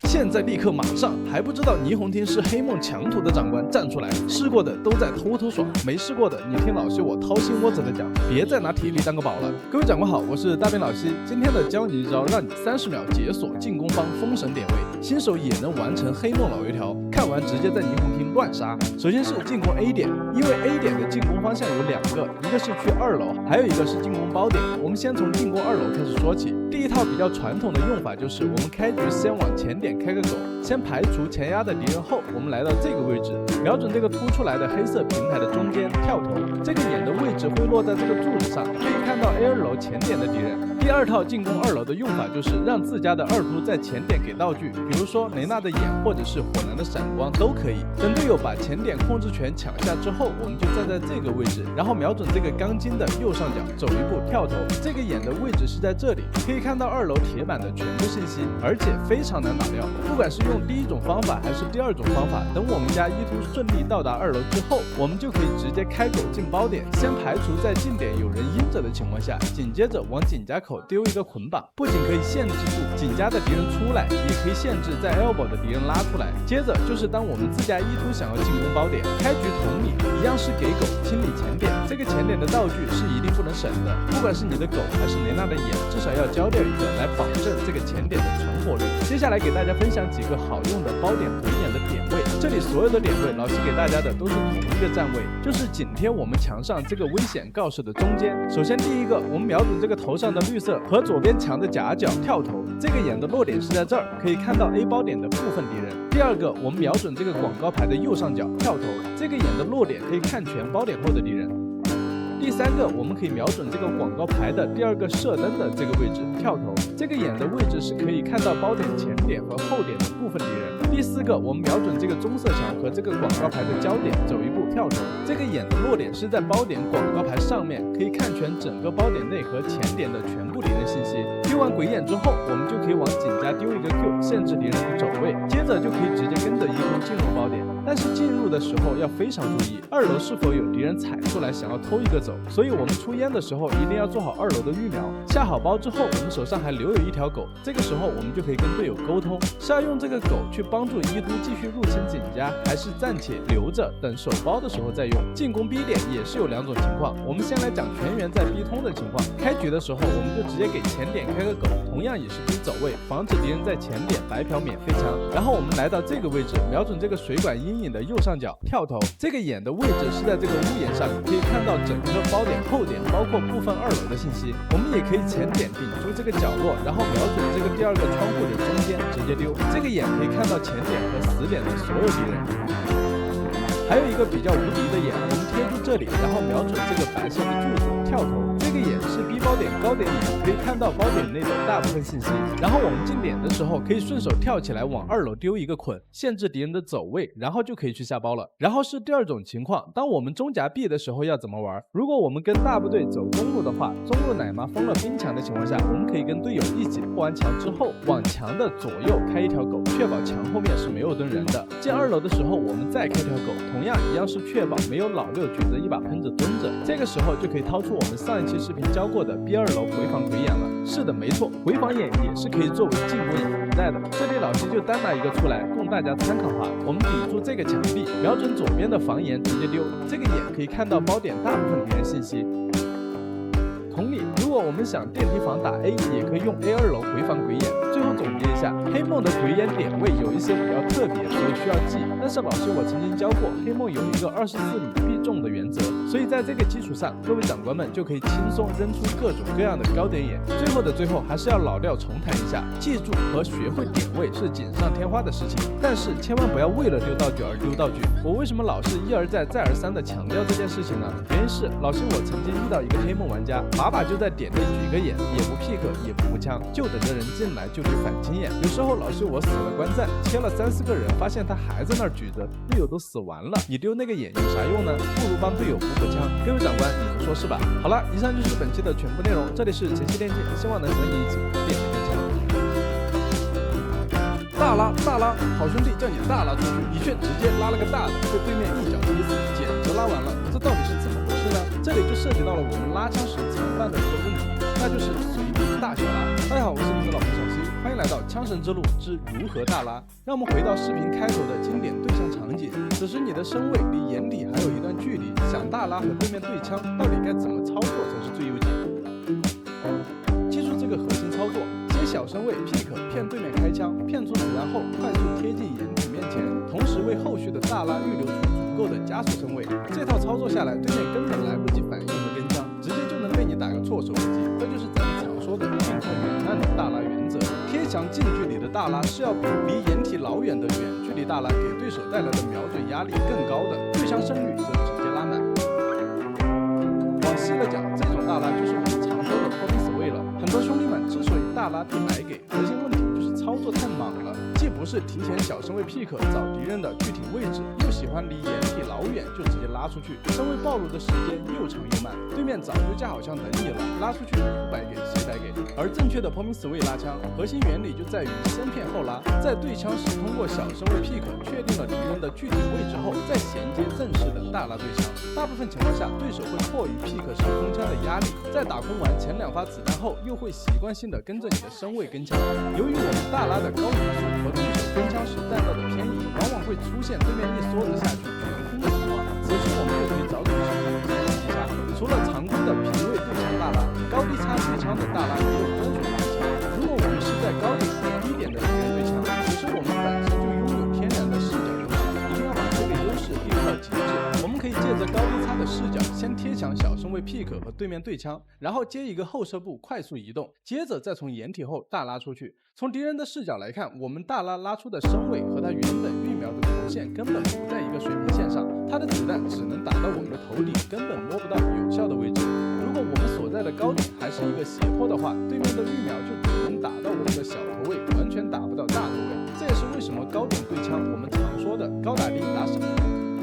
现在立刻马上！还不知道霓虹厅是黑梦强图的长官站出来，试过的都在偷偷爽，没试过的你听老西我掏心窝子的讲，别再拿体力当个宝了。各位长官好，我是大兵老西，今天的教你一招，让你30秒解锁进攻方封神点位，新手也能完成黑梦老油条，看完直接在霓虹厅乱杀。首先是进攻 A 点，因为 A 点的进攻方向有2个，一个是去2楼，还有一个是进攻包点。我们先从进攻2楼开始说起。第一套比较传统的用法就是我们开局先往前点开个狗，先排除前压的敌人后，我们来到这个位置，瞄准这个凸出来的黑色平台的中间跳投，这个眼的位置会落在这个柱子上，可以看到 A2 楼前点的敌人。第二套进攻2楼的用法就是让自家的2突在前点给道具，比如说雷娜的眼或者是火蓝的闪光都可以。等队友把前点控制权抢下之后，我们就站在这个位置，然后瞄准这个钢筋的右上角走一步跳投，这个眼的位置是在这里，可以看到2楼铁板的全部信息，而且非常难打掉。不管是用第一种方法还是第二种方法，等我们家突顺利到达2楼之后，我们就可以直接开狗进包点，先排除在近点有人阴着的情况下，紧接着往井家口丢一个捆绑，不仅可以限制住井家的敌人出来，也可以限制在 elbow 的敌人拉出来。接着就是当我们自家突想要进攻包点，开局同理一样是给狗清理前点，这个前点的道具是一定不能省的，不管是你的狗还是雷娜的眼，至少要交掉一个来保证这个前点的存活率。接下来给大家分享几个好用的包点回眼的点位，这里所有的点位老师给大家的都是同一个站位，就是紧贴我们墙上这个危险告示的中间。首先第一个，我们瞄准这个头上的绿色和左边墙的夹角跳投，这个眼的落点是在这儿，可以看到 A 包点的部分敌人。第二个，我们瞄准这个广告牌的右上角跳投，这个眼的落点可以看全包点后的敌人。第三个，我们可以瞄准这个广告牌的第2个射灯的这个位置跳投，这个眼的位置是可以看到包点前点和后点的部分敌人。第4个，我们瞄准这个棕色墙和这个广告牌的交点走一步跳投，这个眼的落点是在包点广告牌上面，可以看全整个包点内和前点的全部敌人信息。丢完鬼眼之后，我们就可以往井家丢一个 Q， 限制敌人的走位，接着就可以直接跟着突进入包点。但是进入的时候要非常注意，2楼是否有敌人踩出来想要偷一个走，所以我们出烟的时候一定要做好2楼的预瞄。下好包之后，我们手上还留有一条狗，这个时候我们就可以跟队友沟通，是要用这个狗去帮助突继续入侵井家，还是暂且留着等手包的时候再用。进攻 B 点也是有2种情况，我们先来讲全员在 B 通的情况。开局的时候我们就直接给前点开个狗，同样也是逼走位，防止敌人在前点白嫖免费枪。然后我们来到这个位置，瞄准这个水管阴影的右上角跳投，这个眼的位置是在这个屋檐上，可以看到整个包点后点包括部分2楼的信息。我们也可以前点顶住这个角落，然后瞄准这个第2个窗户的中间直接丢，这个眼可以看到前点和死点的所有敌人。还有一个比较无敌的眼，我们贴住这里，然后瞄准这个白色的柱子跳投，这个眼是 B 包点高点眼，可以看到包点内的大部分信息。然后我们进点的时候可以顺手跳起来往2楼丢一个捆，限制敌人的走位，然后就可以去下包了。然后是第2种情况，当我们中夹 B 的时候要怎么玩？如果我们跟大部队走中路的话，中路奶妈封了冰墙的情况下，我们可以跟队友一起破完墙之后，往墙的左右开一条狗，确保墙后面是没有蹲人的。进2楼的时候我们再开条狗，同样一样是确保没有老六举着一把喷子蹲着，这个时候就可以掏出我们上一期视频教过的 B2 楼回防鬼眼了。是的，没错，回防眼也是可以作为进攻眼存在的。这里老师就单拿一个出来供大家参考哈。我们抵住这个墙壁，瞄准左边的防眼直接丢，这个眼可以看到包点大部分敌人信息。同理，如果我们想电梯房打 A， 也可以用 A2 楼回防鬼眼。最后总结一下，黑梦的鬼眼点位有一些比较特别，所以需要记。但是老师我曾经教过，黑梦有一个24米必中的原则，所以在这个基础上，各位长官们就可以轻松扔出各种各样的高点眼。最后的最后，还是要老调重弹一下，记住和学会点位是锦上添花的事情，但是千万不要为了丢道具而丢道具。我为什么老是一而再再而三的强调这件事情呢？原因是老师我曾经遇到一个黑梦玩家，把就在点内举个眼，也不 pick 也不枪，就等着人进来就得反清眼。有时候老师我死了观战，切了3-4个人，发现他还在那儿举着，队友都死完了，你丢那个眼有啥用呢？不如帮队友补枪。各位长官，你们说是吧？好了，以上就是本期的全部内容，这里是晨曦电竞，希望能和你一起变得更强。大拉，好兄弟叫你大拉出去，你却直接拉了个大的，被对面一脚踢死，简直拉完了，这到底是怎么回事呢？这里就涉及到了我们拉枪时常犯的一个问题，那就是随地大小拉。大家好，我是你们的老朋小西。欢迎来到枪神之路之如何大拉。让我们回到视频开头的经典对枪场景，此时你的身位离掩体还有一段距离，想大拉和对面对枪，到底该怎么操作才是最优解？记住这个核心操作：接小身位 pick 骗对面开枪，骗出子弹后快速贴近掩体面前，同时为后续的大拉预留出足够的加速身位。这套操作下来，对面根本来不及反应和跟枪，直接就能被你打个措手不及。这就是咱们常说的近快远慢的大拉原则。贴墙近距离的大拉是要比离掩体老远的远距离大拉给对手带来的瞄准压力更高的，对枪胜率则直接拉满。往细了讲，这种大拉就是我们常说的 popping sway 了。很多兄弟们之所以大拉被白给，核心问题就是操作太莽了，既不是提前小身位 pick 找敌人的具体位置，又喜欢离掩体老远就直接拉出去，身位暴露的时间又长又慢，对面早就架好枪等你了，拉出去不白给谁白给？而正确的 popping sway 拉枪，核心原理就在于先骗后拉，在对枪时通过小身位 pick 确定了敌人的具体位置后，再衔接正式的大拉对枪。大部分情况下，对手会迫于 pick 时空枪的压力，在打空完前2发子弹后，又会习惯性的跟着你的身位跟枪。由于我们大拉的高移速和对手跟枪时弹道的偏移，往往会出现对面一梭子下去全空的情况。此时我们就可以找准时机进行击杀。除了常规的平位对枪大拉，高低差对枪的大拉也有多种技巧。如果我们是在高点和低点的敌人对枪，其实我们本身就拥有天然的视角优势，一定要把这个优势利用到极致。我们可以借着高低差的视角，先贴墙小身位 pick 和对面对枪，然后接一个后撤步快速移动，接着再从掩体后大拉出去。从敌人的视角来看，我们大拉拉出的身位和他原本预瞄的头线根本不在一个水平线上，他的子弹只能打到我们的头顶，根本摸不到有效的位置。如果我们所在的高点还是一个斜坡的话，对面的预瞄就只能打到我们的小头位，完全打不到大头位。这也是为什么高点对枪我们常说的高打低打少。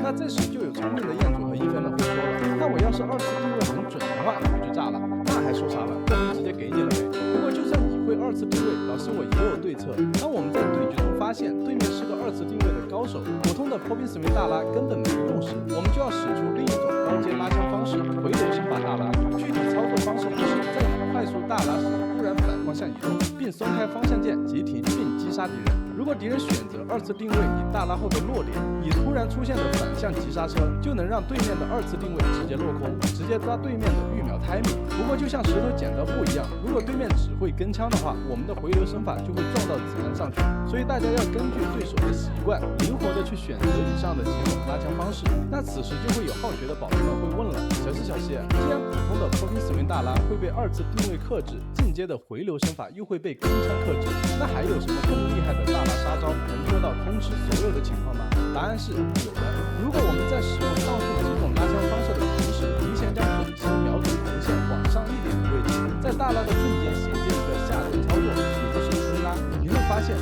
那这时就有聪明的彦祖和一分们会说了，那我要是2次定位很准的话，我就炸了，那还说啥了？这分直接给你了呗。不过就算你会2次定位，老师我也有对策。当我们在对决中发现对面是个2次定位的高手，普通的 popping sway 大拉根本没用时，我们就要使出另一种高阶拉枪方式——回流身法大拉。具体操作方式就是在你快速大拉时，突然反方向移动，并松开方向键急停，并击杀敌人。如果敌人选择2次定位你大拉后的落点，你突然出现的反向急刹车就能让对面的2次定位直接落空，直接抓对面的预瞄 timing。不过就像石头剪刀布一样，如果对面只会跟枪的话，我们的回流身法就会撞到子弹上去。所以大家要根据对手的习惯，灵活的去选择以上的几种拉枪方式。那此时就会有好学的宝贝们会问了，小西，既然普通的 popping sway 大拉会被2次定位克制，进阶的回流身法又会被跟枪克制，那还有什么更厉害的大拉杀招能做到通吃所有的情况吗？答案是有的。如果我们在使用上述几种拉枪方式的同时，提前将准心瞄准头线往上一点的位置，在大拉的瞬间衔接一个下蹲操作，也就是蹲拉，你会发现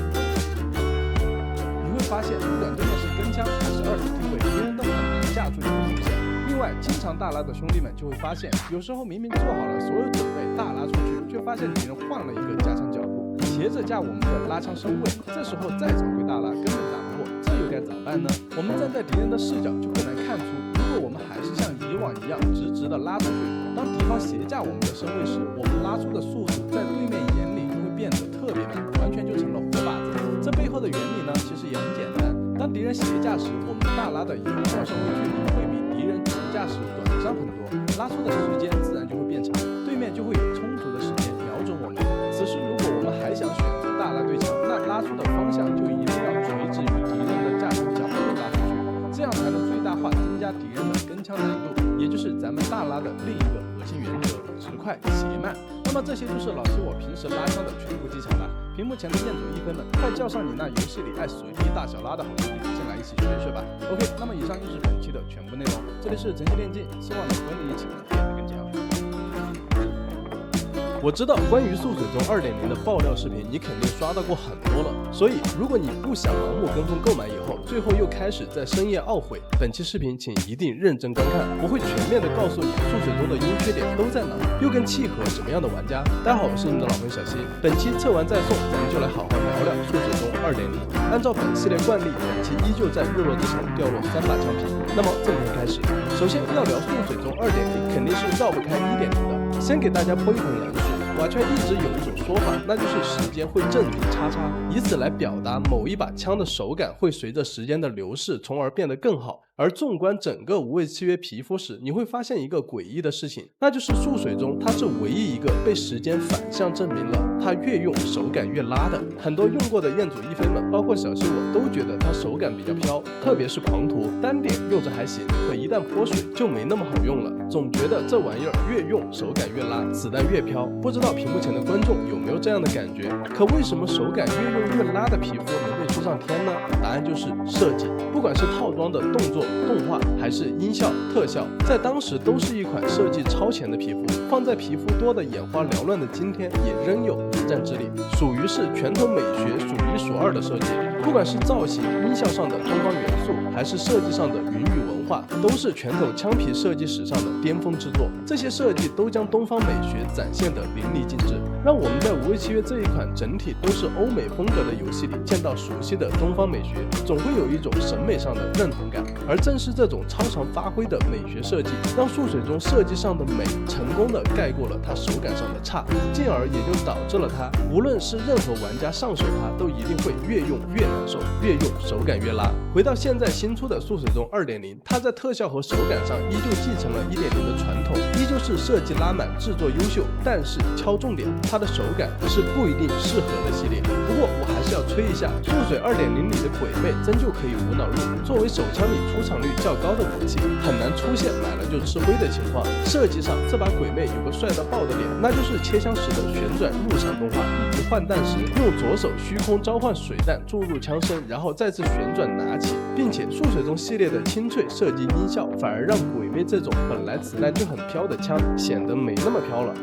不管对面是跟枪还是2次定位，敌人都很难架住你的头线。另外，经常大拉的兄弟们就会发现，有时候明明做好了所有准备大拉出去，却发现敌人换了一个架枪脚步，斜着架我们的拉枪身位，这时候再常规大拉根本打不过，这又该怎么办呢？我们站在敌人的视角就更能看出，如果我们还是像以往一样直直的拉出去，当敌方斜架我们的身位时，我们拉出的速度在对面眼里就会变得特别慢，完全就成了活靶子。这背后的原理呢，其实也很简单。当敌人斜架时，我们大拉的有效身位距离会比敌人直架时短上很多，拉出的时间自然就会变长，对面就会有充足的时间瞄准我们。此时如果我们还想选择大拉对枪，那拉出的方向就一定要垂直于敌人的架枪角度拉出去，这样才能最大化增加敌人的跟枪难度，也就是咱们大拉的另一个核心原则：直快斜慢。那么这些就是老师我平时拉枪的全部技巧了。屏幕前的彦祖一分们，快叫上你那游戏里爱随地大小拉的好兄弟，进来一起学一学吧。OK， 那么以上就是本期的全部内容。这里是晨曦电竞，希望能和你一起变得更强。我知道关于速水中 2.0 的爆料视频你肯定刷到过很多了，所以如果你不想盲目跟风购买以后，最后又开始在深夜懊悔，本期视频请一定认真观看，我会全面的告诉你速水中的优缺点都在哪，又更契合什么样的玩家。大家好，我是你们的老朋友小西，本期测完再送，咱们就来好好聊聊速水中 2.0。按照本系列惯例，本期依旧在日落之城掉落3把枪皮。那么正片开始，首先要聊速水中 2.0，肯定是绕不开 1.0 的。先给大家泼一盆冷水，玩划圈一直有一种说法，那就是时间会证明叉叉，以此来表达某一把枪的手感会随着时间的流逝，从而变得更好。而纵观整个无畏契约皮肤史，你会发现一个诡异的事情，那就是素水中它是唯一一个被时间反向证明了它越用手感越拉的。很多用过的彦祖一飞们，包括小西我都觉得它手感比较飘，特别是狂徒单点用着还行，可一旦泼水就没那么好用了，总觉得这玩意儿越用手感越拉，子弹越飘。不知道屏幕前的观众有没有这样的感觉？可为什么手感越用越拉的皮肤能被出上天呢？答案就是设计，不管是套装的动作、动画还是音效、特效，在当时都是一款设计超前的皮肤，放在皮肤多的眼花缭乱的今天，也仍有一战之力，属于是拳头美学数一数二的设计。不管是造型、音效上的东方元素，还是设计上的云雨文化，都是拳头枪皮设计史上的巅峰之作。这些设计都将东方美学展现得淋漓尽致，让我们在无畏契约这一款整体都是欧美风格的游戏里见到熟悉的东方美学，总会有一种审美上的认同感。而正是这种超常发挥的美学设计，让素水中设计上的美成功的盖过了它手感上的差，进而也就导致了它无论是任何玩家上手它都一定会越用越难受，越用手感越拉。回到现在新出的素水中 2.0， 它在特效和手感上依旧继承了 1.0 的传统，依旧是设计拉满、制作优秀，但是敲重点，它的手感是不一定适合的系列。不过我还是要吹一下，素水 2.0 里的鬼魅真就可以无脑入，作为手枪里出场率较高的武器，很难出现买了就吃灰的情况。设计上，这把鬼魅有个帅到爆的脸，那就是切枪时的旋转入场动画，以及换弹时用左手虚空召唤水弹注入枪身，然后再次旋转拿起，并且素水中系列的清脆设计音效，反而让鬼魅这种本来子弹就很飘的枪显得没那么飘了。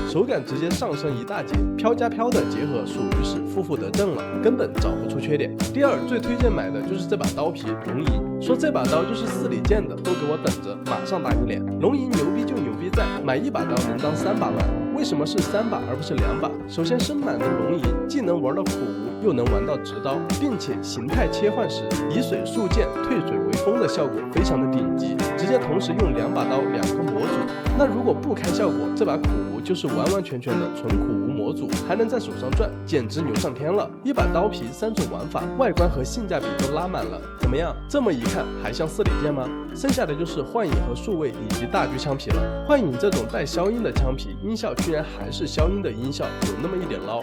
手感直接上升一大截，飘加飘的结合属于是负负得正了，根本找不出缺点。第二最推荐买的就是这把刀皮龙吟，说这把刀就是4里剑的都给我等着，马上打你脸。龙吟牛逼就牛逼在买一把刀能当3把玩，为什么是3把而不是2把？首先生满的龙吟既能玩到苦无，又能玩到直刀，并且形态切换时以水速剑退水为风的效果非常的顶级，直接同时用2把刀2个模组。那如果不开效果，这把苦无就是完完全全的纯苦无模组，还能在手上转，简直牛上天了。一把刀皮3种玩法，外观和性价比都拉满了，怎么样？这么一看还像4里剑吗？剩下的就是幻影和数位以及大狙枪皮了。幻影这种带消音的枪皮，音效居然还是消音的音效，有那么一点捞。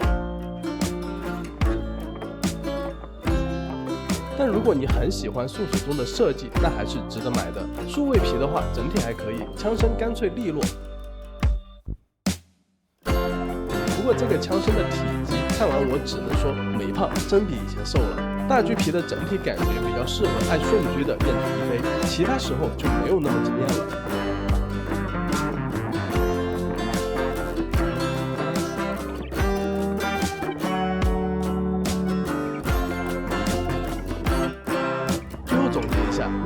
但如果你很喜欢素水中的设计，那还是值得买的。数位皮的话，整体还可以，枪身干脆利落。不过这个枪身的体积，看完我只能说没胖，真比以前瘦了。大狙皮的整体感觉比较适合爱顺狙的彦祖一飞，其他时候就没有那么惊艳了。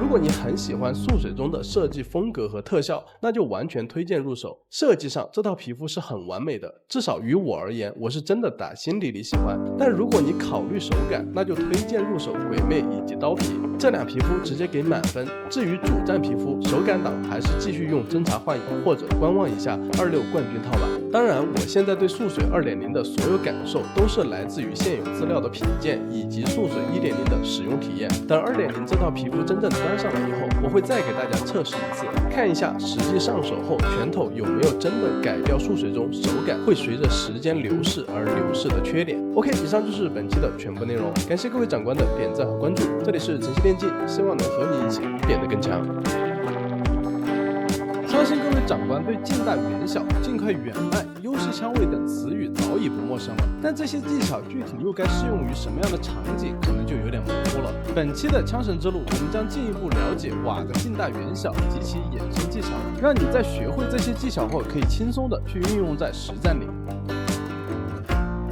如果你很喜欢素水中的设计风格和特效，那就完全推荐入手。设计上这套皮肤是很完美的，至少于我而言，我是真的打心底里喜欢。但如果你考虑手感，那就推荐入手鬼魅以及刀皮，这俩皮肤直接给满分。至于主战皮肤，手感党还是继续用侦察幻影或者观望一下26冠军套吧。当然，我现在对素水 2.0 的所有感受都是来自于现有资料的品鉴以及素水 1.0 的使用体验。等 2.0 这套皮肤真正端上来以后，我会再给大家测试一次，看一下实际上手后拳头有没有真的改掉素水中手感会随着时间流逝而流逝的缺点。OK， 以上就是本期的全部内容，感谢各位长官的点赞和关注。这里是晨曦电竞，希望能和你一起变得更强。相信各位长官对近大远小、尽快远卖、优势枪位等词语早已不陌生了，但这些技巧具体又该适用于什么样的场景，可能就有点模糊了。本期的枪神之路，我们将进一步了解瓦的近大远小及其衍生技巧，让你在学会这些技巧后，可以轻松的去运用在实战里。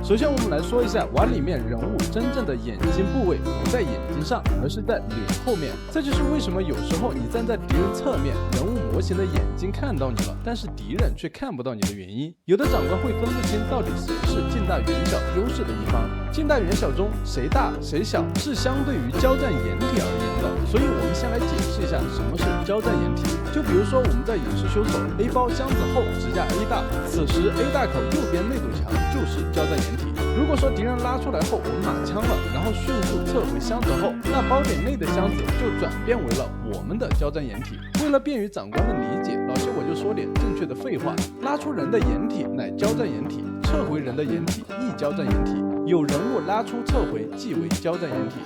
首先我们来说一下瓦里面人物真正的眼睛部位不在眼睛上，而是在脸后面。这就是为什么有时候你站在敌人侧面，人物模型的眼睛看到你了，但是敌人却看不到你的原因。有的长官会分不清到底谁是近大远小优势的一方。近大远小中谁大谁小是相对于交战掩体而言的，所以我们先来解释一下什么是交战掩体。就比如说我们在演示修手 A 包箱子后直架 A 大，此时 A 大口右边内堵墙就是交战掩体。如果说敌人拉出来后我们码枪了，然后迅速撤回箱子后，那包点内的箱子就转变为了我们的交战掩体。为了便于长官的理解，老师我就说点正确的废话。拉出人的掩体乃交战掩体，撤回人的掩体亦交战掩体，有人物拉出撤回即为交战掩体。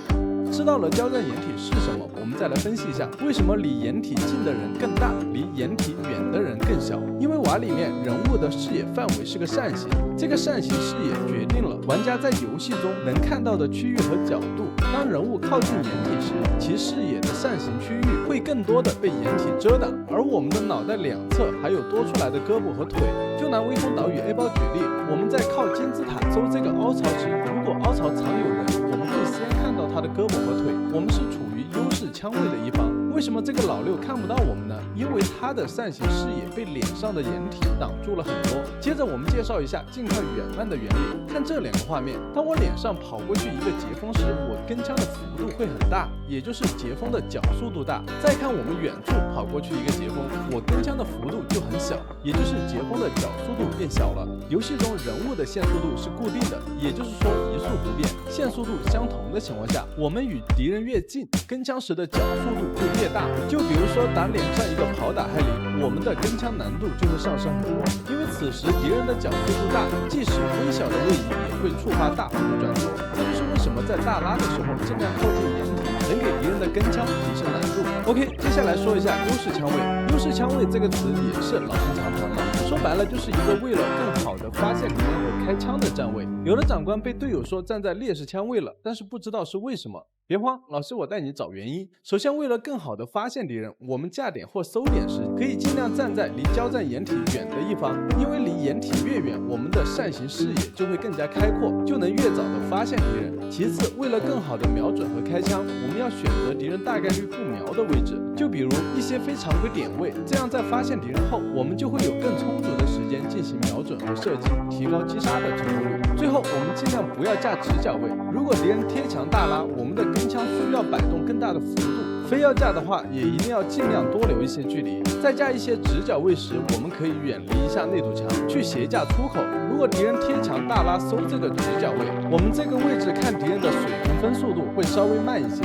知道了交战掩体是什么，我们再来分析一下为什么离掩体近的人更大，离掩体远的人更小。因为瓦里面人物的视野范围是个扇形，这个扇形视野决定了玩家在游戏中能看到的区域和角度。当人物靠近掩体时，其视野的扇形区域会更多的被掩体遮挡，而我们的脑袋两侧还有多出来的胳膊和腿。就拿微风岛屿 A 包举例，我们在靠金字塔搜这个凹槽时，如果凹槽藏有人，我们会先看到他的胳膊和腿，我们是处于优势枪位的一方。为什么这个老六看不到我们呢？因为他的扇形视野被脸上的掩体挡住了很多。接着我们介绍一下近快远慢的原理。看这两个画面，当我脸上跑过去一个截锋时，我跟枪的幅度会很大，也就是截锋的角速度大。再看我们远处跑过去一个截锋，我跟枪的幅度就很小，也就是截锋的角速度变小了。游戏中人物的线速度是固定的，也就是说移速不变，线速度相同的情况下，我们与敌人越近，跟枪时的角速度就越大。就比如说打脸上一个跑打害灵，我们的跟枪难度就会上升很多，因为此时敌人的角速度大，即使微小的位移也会触发大幅度转轴。这就是为什么在大拉的时候尽量靠近掩体，能给敌人的跟枪提升难度。OK， 接下来说一下优势枪位。优势枪位这个词也是老生常谈了，说白了就是一个为了更好的发现敌人和开枪的站位。有的长官被队友说站在劣势枪位了，但是不知道是为什么。别慌，老师我带你找原因。首先，为了更好的发现敌人，我们架点或搜点时，可以尽量站在离交战掩体远的一方，因为离掩体越远，我们的扇形视野就会更加开阔，就能越早的发现敌人。其次，为了更好的瞄准和开枪，我们要选择敌人大概率不瞄的位置，就比如一些非常规点位，这样在发现敌人后，我们就会有更充足的时间进行瞄准和射击，提高击杀的成功率。最后，我们尽量不要架直角位，如果敌人贴墙大拉，我们的跟枪需要摆动更大的幅度，非要架的话，也一定要尽量多留一些距离。在架一些直角位时，我们可以远离一下内堵墙，去斜架出口。如果敌人贴墙大拉搜这个直角位，我们这个位置看敌人的水平分速度会稍微慢一些。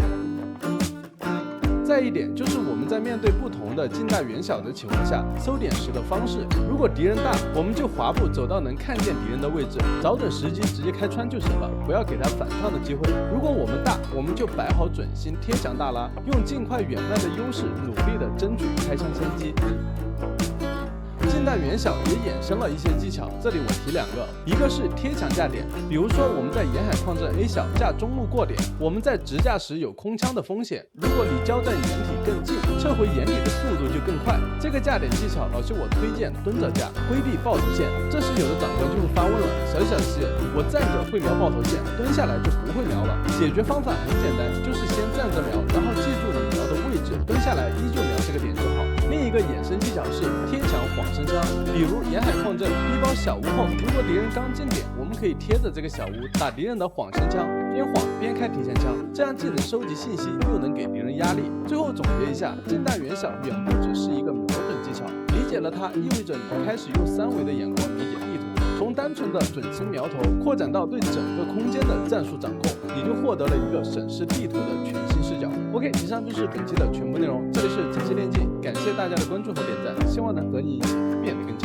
再一点就是我们在面对不同的近大远小的情况下，搜点时的方式。如果敌人大，我们就滑步走到能看见敌人的位置，找准时机直接开穿就行了，不要给他反抗的机会。如果我们大，我们就摆好准心贴墙大拉，用近快远慢的优势，努力的争取开枪先机。近大远小也衍生了一些技巧，这里我提两个，一个是贴墙架点，比如说我们在沿海矿镇 A 小架中路过点，我们在直架时有空枪的风险，如果离交战掩体更近，撤回掩体的速度就更快。这个架点技巧，老师我推荐蹲着架，规避爆头线。这时有的长官就会发问了，小西，我站着会瞄爆头线，蹲下来就不会瞄了。解决方法很简单，就是先站着瞄，然后记住你瞄的位置，蹲下来依旧瞄这个点就好。另一个衍生技巧是贴墙晃身枪，比如沿海矿镇逼包小屋后，如果敌人刚进点，我们可以贴着这个小屋打敌人的晃身枪，边晃边开提前枪，这样既能收集信息，又能给敌人压力。最后总结一下，近大远小远不只是一个瞄准技巧，理解了它意味着你开始用3维的眼光理解地图，从单纯的准星苗头扩展到对整个空间的战术掌控，你就获得了一个审视地图的全新视角。OK， 以上就是本期的全部内容，这里是晨曦电竞，感谢大家的关注和点赞，希望能和你一起变得更